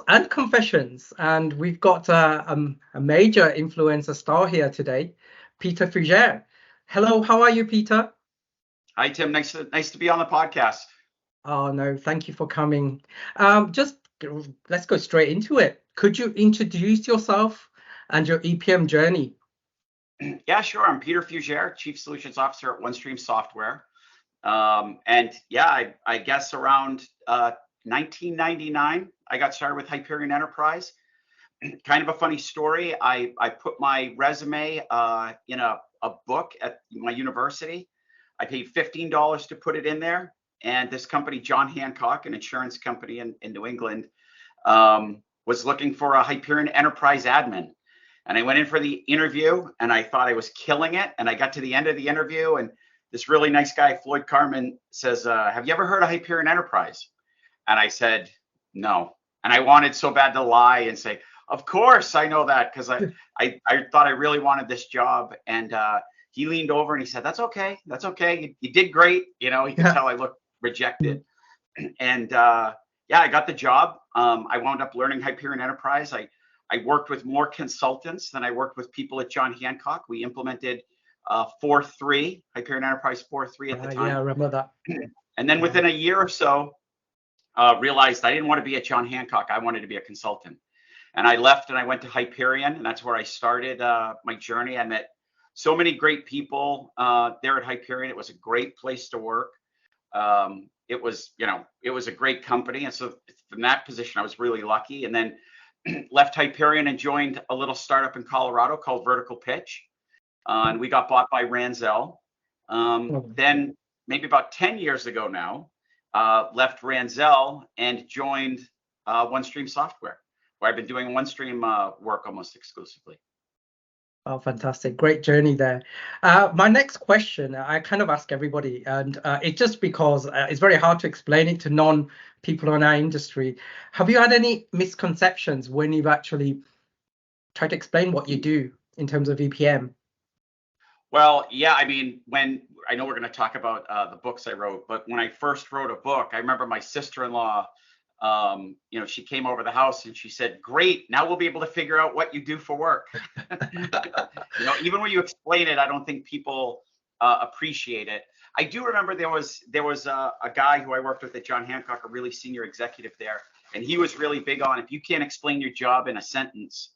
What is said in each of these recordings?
and Confessions. And we've got a major influencer star here today, Peter Fugere. Hello, how are you, Peter? Hi, Tim. Nice to be on the podcast. Oh, no, thank you for coming. Just let's go straight into it. Could you introduce yourself and your EPM journey? Yeah, sure. I'm Peter Fugere, Chief Solutions Officer at OneStream Software. And yeah, I guess around 1999, I got started with Hyperion Enterprise. Kind of a funny story. I put my resume in a book at my university. I paid $15 to put it in there. And this company, John Hancock, an insurance company in New England, was looking for a Hyperion Enterprise admin. And I went in for the interview and I thought I was killing it. And I got to the end of the interview and this really nice guy, Floyd Carmen, says, have you ever heard of Hyperion Enterprise? And I said, no. And I wanted so bad to lie and say, of course I know that, because I thought I really wanted this job. And he leaned over and he said, that's okay. That's okay. You did great. You know, he could tell I looked rejected. And yeah, I got the job. I wound up learning Hyperion Enterprise. I worked with more consultants than I worked with people at John Hancock. We implemented 4.3, Hyperion Enterprise 4.3 at the time. Yeah, I remember that. And then within a year or so, realized I didn't want to be at John Hancock. I wanted to be a consultant. And I left and I went to Hyperion, and that's where I started my journey. I met so many great people there at Hyperion. It was a great place to work. It was a great company. And so from that position, I was really lucky. And then left Hyperion and joined a little startup in Colorado called Vertical Pitch. And we got bought by Ranzel. Then maybe about 10 years ago now, left Ranzel and joined OneStream Software, where I've been doing OneStream work almost exclusively. Oh, fantastic. Great journey there. My next question, I kind of ask everybody, and it's just because it's very hard to explain it to non-people in our industry. Have you had any misconceptions when you've actually tried to explain what you do in terms of EPM? Well, yeah, I mean, when I know we're going to talk about the books I wrote, but when I first wrote a book, I remember my sister-in-law, she came over the house and she said, great, now we'll be able to figure out what you do for work. Even when you explain it, I don't think people appreciate it. I do remember there was a guy who I worked with at John Hancock, a really senior executive there, and he was really big on, if you can't explain your job in a sentence,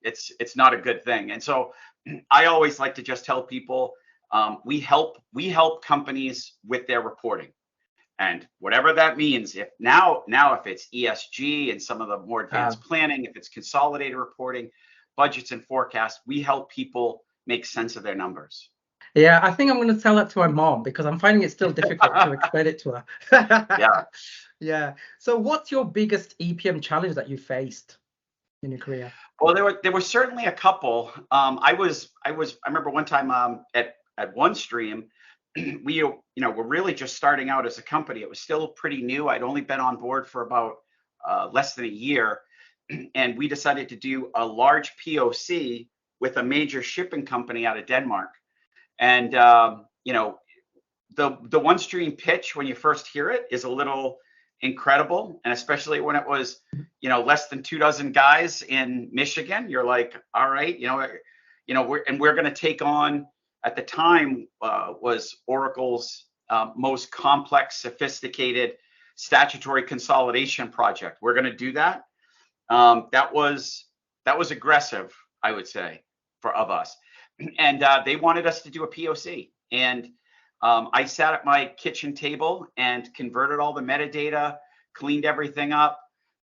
it's not a good thing. And so I always like to just tell people, we help companies with their reporting. And whatever that means, if it's ESG and some of the more advanced planning, if it's consolidated reporting, budgets and forecasts, we help people make sense of their numbers. Yeah, I think I'm going to tell that to my mom because I'm finding it still difficult to explain it to her. Yeah. Yeah. So what's your biggest EPM challenge that you faced in your career? Well, there were certainly a couple. I remember one time at OneStream, we were really just starting out as a company. It was still pretty new. I'd only been on board for about less than a year, and we decided to do a large POC with a major shipping company out of Denmark. And the OneStream pitch, when you first hear it, is a little incredible, and especially when it was less than 24 guys in Michigan. You're like, all right, we're going to take on, at the time, was Oracle's most complex, sophisticated statutory consolidation project. We're going to do that. That was aggressive, I would say, of us. And they wanted us to do a POC. And I sat at my kitchen table and converted all the metadata, cleaned everything up,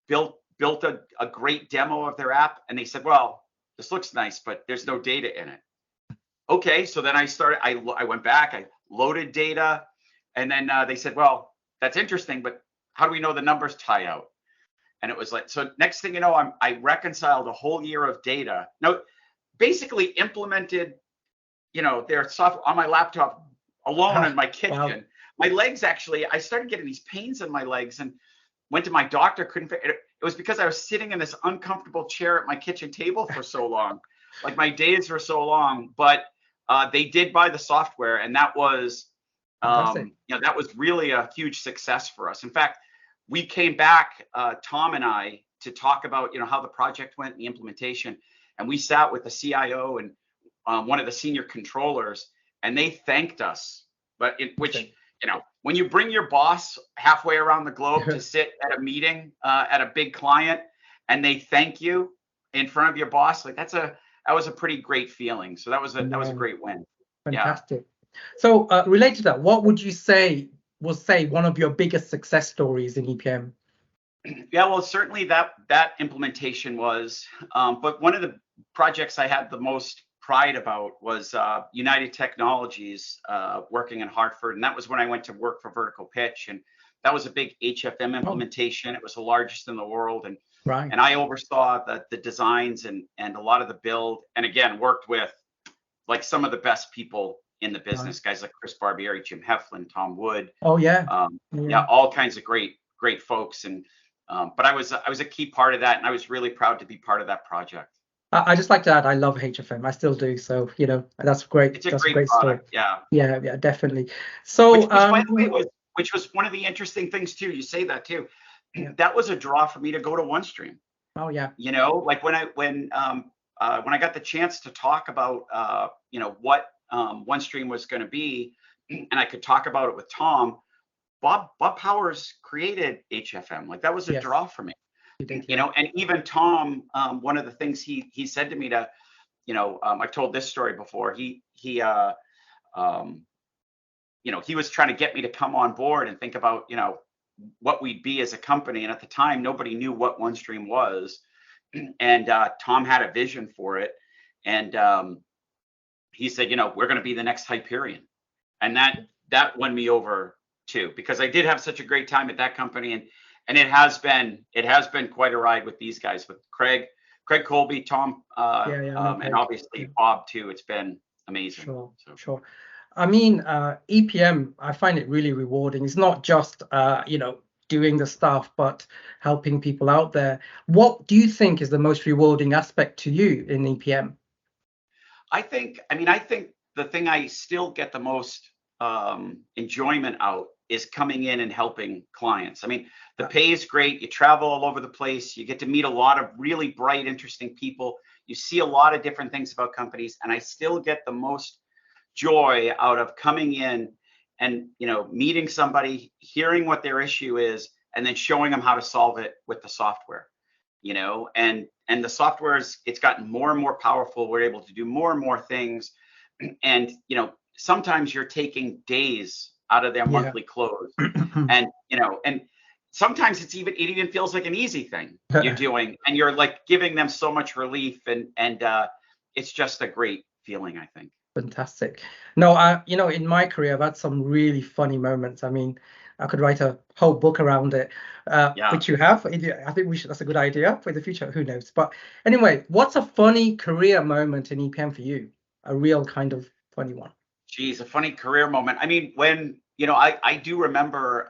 built a great demo of their app. And they said, well, this looks nice, but there's no data in it. Okay, so then I went back, I loaded data, and then they said, well, that's interesting, but how do we know the numbers tie out? And it was like, so next thing you know, I reconciled a whole year of data. Now, basically implemented, their software on my laptop alone in my kitchen. Wow. My legs, actually, I started getting these pains in my legs and went to my doctor, couldn't fit it. It was because I was sitting in this uncomfortable chair at my kitchen table for so long. Like, my days were so long, but they did buy the software, and that was, that was really a huge success for us. In fact, we came back, Tom and I, to talk about, how the project went, the implementation, and we sat with the CIO and one of the senior controllers, and they thanked us. Which, when you bring your boss halfway around the globe to sit at a meeting at a big client, and they thank you in front of your boss, like that was a pretty great feeling. So that was a great win. Fantastic. Yeah. So related to that, what would you say was one of your biggest success stories in EPM? Yeah, well, certainly that implementation was, but one of the projects I had the most pride about was United Technologies, working in Hartford, and that was when I went to work for Vertical Pitch, and that was a big HFM implementation. It was the largest in the world, and and I oversaw the designs and a lot of the build, and again worked with like some of the best people in the business, guys like Chris Barbieri, Jim Heflin, Tom Wood. Yeah, all kinds of great folks, and but I was a key part of that, and I was really proud to be part of that project. I just like to add, I love HFM. I still do. So, that's great. It's a great story. Yeah. Yeah, definitely. So, by the way, which was one of the interesting things too. You say that too. Yeah. That was a draw for me to go to OneStream. Oh yeah. Like when I got the chance to talk about what OneStream was going to be, and I could talk about it with Tom. Bob Powers created HFM. Like that was a draw for me. And even Tom, one of the things he said to me I've told this story before. He was trying to get me to come on board and think about, what we'd be as a company. And at the time, nobody knew what OneStream was. And Tom had a vision for it. And he said, we're going to be the next Hyperion. And that won me over too, because I did have such a great time at that company. And it has been quite a ride with these guys, with Craig Colby, Tom, and obviously Bob too. It's been amazing. Sure. I mean, EPM, I find it really rewarding. It's not just doing the stuff, but helping people out there. What do you think is the most rewarding aspect to you in EPM? I think the thing I still get the most enjoyment out is coming in and helping clients. I mean, the pay is great. You travel all over the place. You get to meet a lot of really bright, interesting people. You see a lot of different things about companies, and I still get the most joy out of coming in and meeting somebody, hearing what their issue is, and then showing them how to solve it with the software. And the software it's gotten more and more powerful. We're able to do more and more things, and sometimes you're taking days out of their monthly close, and sometimes it even feels like an easy thing you're doing, and you're like giving them so much relief, and it's just a great feeling, I think. Fantastic. No, in my career, I've had some really funny moments. I mean, I could write a whole book around it, which you have. I think that's a good idea for the future. Who knows? But anyway, what's a funny career moment in EPM for you? A real kind of funny one. Geez, a funny career moment. I mean, when, I do remember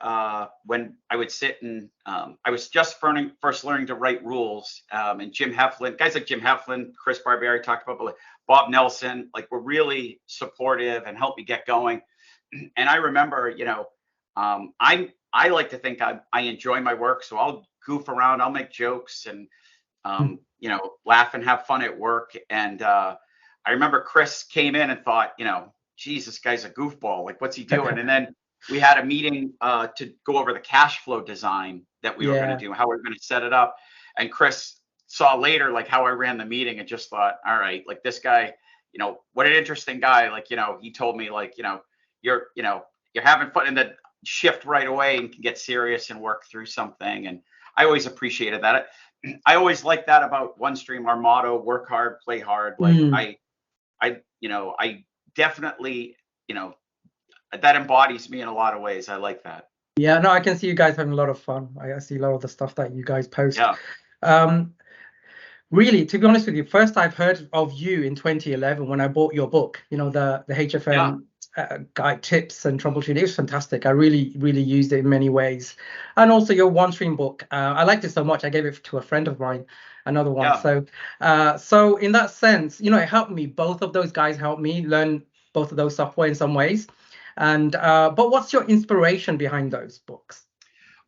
when I would sit and I was just first learning to write rules, and Jim Heflin, guys like Jim Heflin, Chris Barbieri talked about, like Bob Nelson, like were really supportive and helped me get going. And I remember, I like to think I enjoy my work, so I'll goof around, I'll make jokes and, laugh and have fun at work. And I remember Chris came in and thought, geez, this guy's a goofball. Like, what's he doing? And then we had a meeting to go over the cash flow design that we were going to do, how we were going to set it up. And Chris saw later, like how I ran the meeting and just thought, all right, like this guy, what an interesting guy. Like, he told me like, you're having fun, and then shift right away and can get serious and work through something. And I always appreciated that. I always like that about OneStream, our motto, work hard, play hard. Like I definitely, that embodies me in a lot of ways. I like that. Yeah, no, I can see you guys having a lot of fun. I see a lot of the stuff that you guys post. Yeah. Really, to be honest with you, first I've heard of you in 2011 when I bought your book, the HFM guide tips and troubleshooting. It was fantastic. I really, really used it in many ways. And also your OneStream book. I liked it so much, I gave it to a friend of mine, another one. Yeah. So in that sense, it helped me. Both of those guys helped me learn both of those software in some ways. And but what's your inspiration behind those books?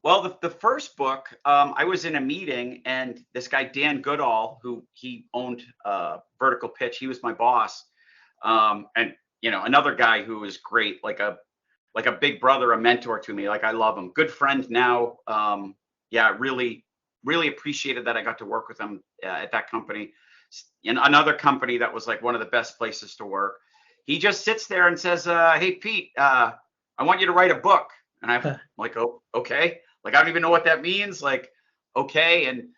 Well, the first book, I was in a meeting and this guy, Dan Goodall, who he owned Vertical Pitch, he was my boss. And, another guy who was great, like a big brother, a mentor to me. Like I love him. Good friend now. Yeah, really, really appreciated that I got to work with him at that company. In another company that was like one of the best places to work. He just sits there and says, "Hey, Pete, I want you to write a book." And I'm like, "Oh, okay." Like, I don't even know what that means. Like, okay. And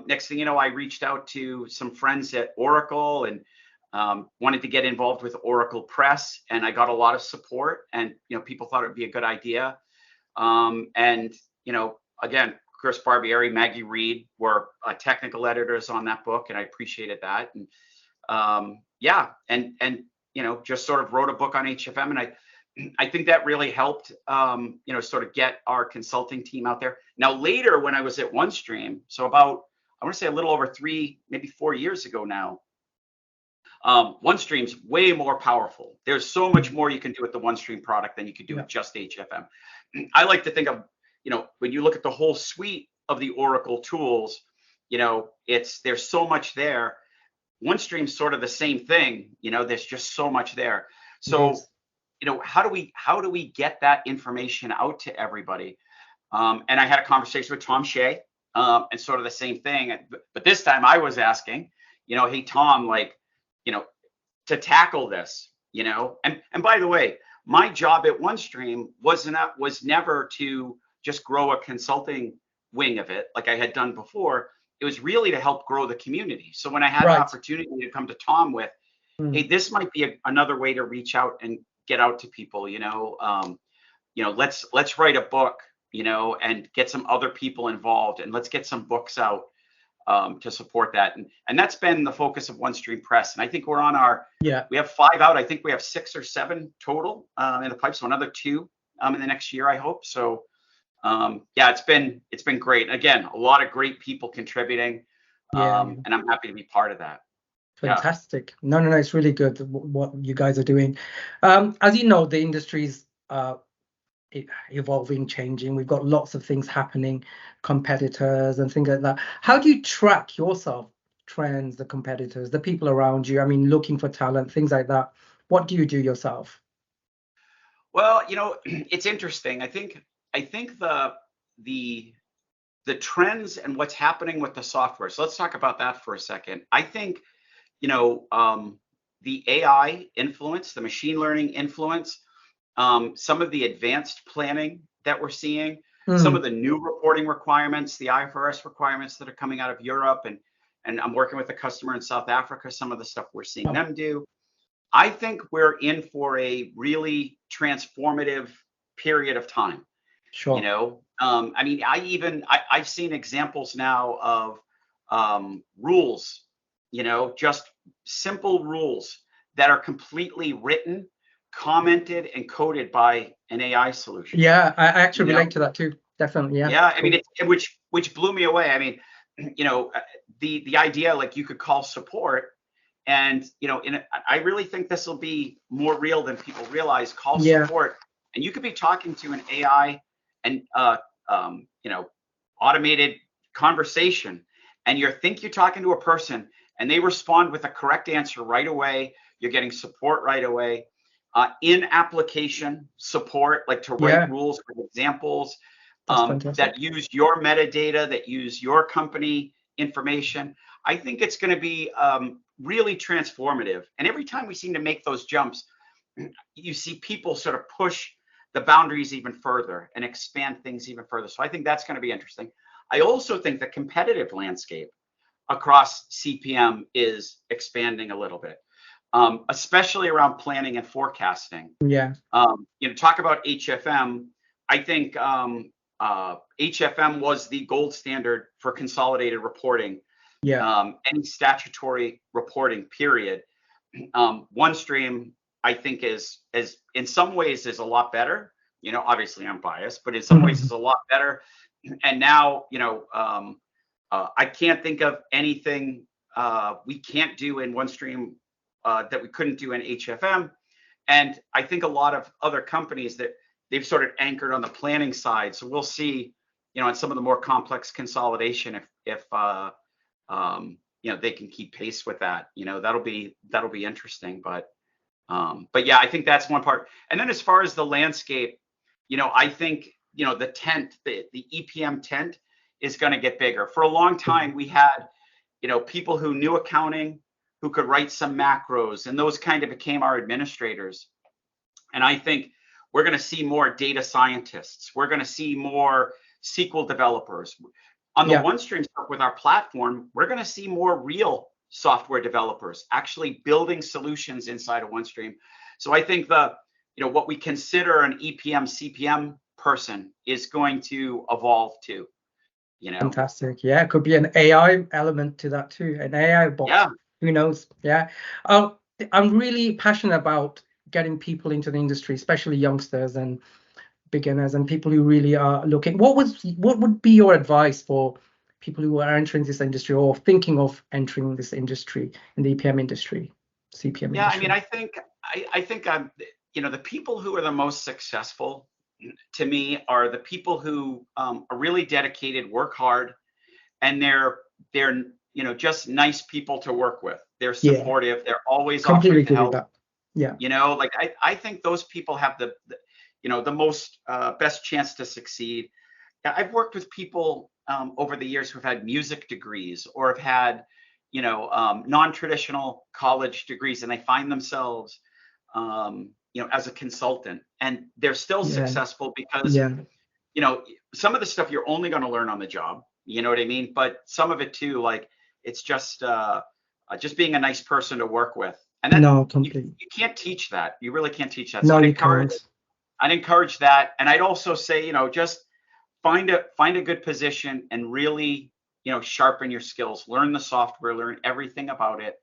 next thing you know, I reached out to some friends at Oracle and wanted to get involved with Oracle Press. And I got a lot of support and, people thought it'd be a good idea. And, again, Chris Barbieri, Maggie Reed were technical editors on that book. And I appreciated that. And yeah. And, just sort of wrote a book on HFM. And I think that really helped, sort of get our consulting team out there. Now, later when I was at OneStream, so about, I want to say a little over 3, maybe 4 years ago now, OneStream's way more powerful. There's so much more you can do with the OneStream product than you can do with just HFM. I like to think of, when you look at the whole suite of the Oracle tools, there's so much there. OneStream's sort of the same thing. There's just so much there. So, how do we get that information out to everybody? And I had a conversation with Tom Shea, and sort of the same thing. But this time I was asking, hey, Tom, like, to tackle this, and by the way, my job at OneStream was never to just grow a consulting wing of it like I had done before. It was really to help grow the community. So when I had an opportunity to come to Tom with, hey, this might be another way to reach out and get out to people, let's write a book, and get some other people involved, and let's get some books out to support that. And that's been the focus of OneStream Press. And I think we're on we have 5 out. I think we have 6 or 7 total in the pipe. So another 2 in the next year, I hope. So yeah, it's been great. Again, a lot of great people contributing. And I'm happy to be part of that. Fantastic. No, it's really good what you guys are doing. As you know, the industry's evolving, changing. We've got lots of things happening, competitors and things like that. How do you track yourself, trends, the competitors, the people around you? I mean, looking for talent, things like that. What do you do yourself? Well, it's interesting. I think the trends and what's happening with the software. So let's talk about that for a second. I think, the AI influence, the machine learning influence, some of the advanced planning that we're seeing, some of the new reporting requirements, the IFRS requirements that are coming out of Europe, and I'm working with a customer in South Africa, some of the stuff we're seeing them do. I think we're in for a really transformative period of time. Sure. I mean, I've seen examples now of rules, just simple rules that are completely written, commented, and coded by an AI solution. Yeah, I actually relate to that too. Definitely. Yeah. Yeah. I mean, which blew me away. I mean, the idea, like, you could call support, and I really think this will be more real than people realize. Call support, and you could be talking to an AI and automated conversation, and you're talking to a person, and they respond with a correct answer right away. You're getting support right away. In application support, like to write rules for examples that use your metadata, that use your company information. I think it's going to be really transformative. And every time we seem to make those jumps, you see people sort of push the boundaries even further and expand things even further. So I think that's going to be interesting. I also think the competitive landscape across CPM is expanding a little bit, especially around planning and forecasting. Yeah. Talk about HFM. I think HFM was the gold standard for consolidated reporting. Yeah. Any statutory reporting, period. OneStream, I think, is in some ways is a lot better. Obviously I'm biased, but in some ways is a lot better. And now, I can't think of anything we can't do in OneStream that we couldn't do in HFM. And I think a lot of other companies that they've sort of anchored on the planning side. So we'll see and some of the more complex consolidation, if they can keep pace with that, that'll be interesting. But yeah, I think that's one part. And then as far as the landscape, I think, the tent, the EPM tent is going to get bigger. For a long time, we had, people who knew accounting, who could write some macros, and those kind of became our administrators. And I think we're going to see more data scientists. We're going to see more SQL developers. On the OneStream stuff with our platform, we're going to see more real software developers actually building solutions inside of OneStream. So I think what we consider an EPM CPM person is going to evolve too. Fantastic. Yeah, it could be an AI element to that too. An AI bot. Yeah. Who knows? Yeah. I'm really passionate about getting people into the industry, especially youngsters and beginners and people who really are looking. What would be your advice for people who are entering this industry or thinking of entering this industry, in the EPM industry, CPM Yeah, industry? I mean, I think the people who are the most successful to me are the people who are really dedicated, work hard, and they're just nice people to work with. They're supportive. They're always offering to help. Yeah. Like I think those people have the most best chance to succeed. I've worked with people over the years who've had music degrees or have had non-traditional college degrees, and they find themselves as a consultant, and they're still successful because some of the stuff you're only going to learn on the job, you know what I mean, but some of it too, like it's just being a nice person to work with. And then you can't teach that. You really can't teach that. So I'd encourage that. And I'd also say, just find a good position and really, sharpen your skills, learn the software, learn everything about it.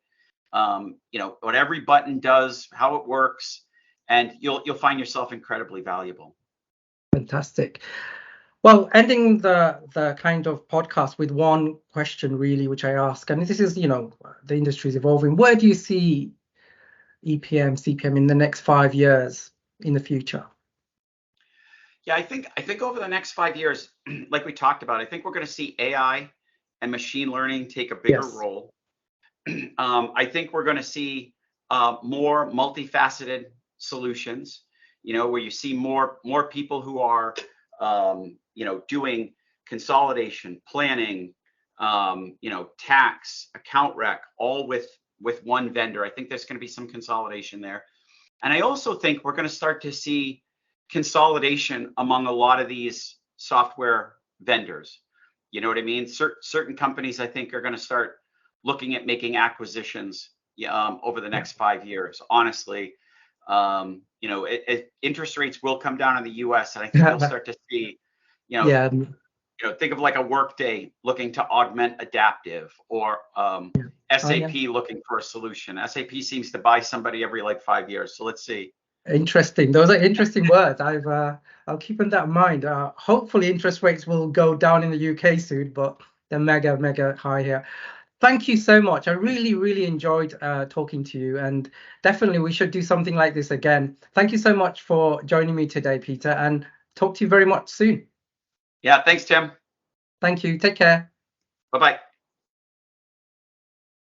What every button does, how it works, and you'll find yourself incredibly valuable. Fantastic. Well, ending the kind of podcast with one question really, which I ask, and this is, the industry is evolving. Where do you see EPM, CPM in the next 5 years in the future? Yeah, I think over the next 5 years, like we talked about, I think we're going to see AI and machine learning take a bigger role. I think we're going to see more multifaceted solutions, where you see more people who are, doing consolidation, planning, tax, account rec, all with one vendor. I think there's going to be some consolidation there. And I also think we're going to start to see consolidation among a lot of these software vendors. You know what I mean? Certain companies, I think, are going to start looking at making acquisitions over the next 5 years. Honestly, interest rates will come down in the U.S. and I think we'll start to see, think of like a Workday looking to augment Adaptive, or SAP looking for a solution. SAP seems to buy somebody every 5 years. So let's see. Interesting. Those are interesting words. I'll keep that in mind. Hopefully interest rates will go down in the UK soon, but they're mega high here. Thank you so much. I really enjoyed talking to you, and definitely we should do something like this again. Thank you so much for joining me today, Peter, and talk to you very much soon. Yeah, thanks, Tim. Thank you. Take care. Bye-bye.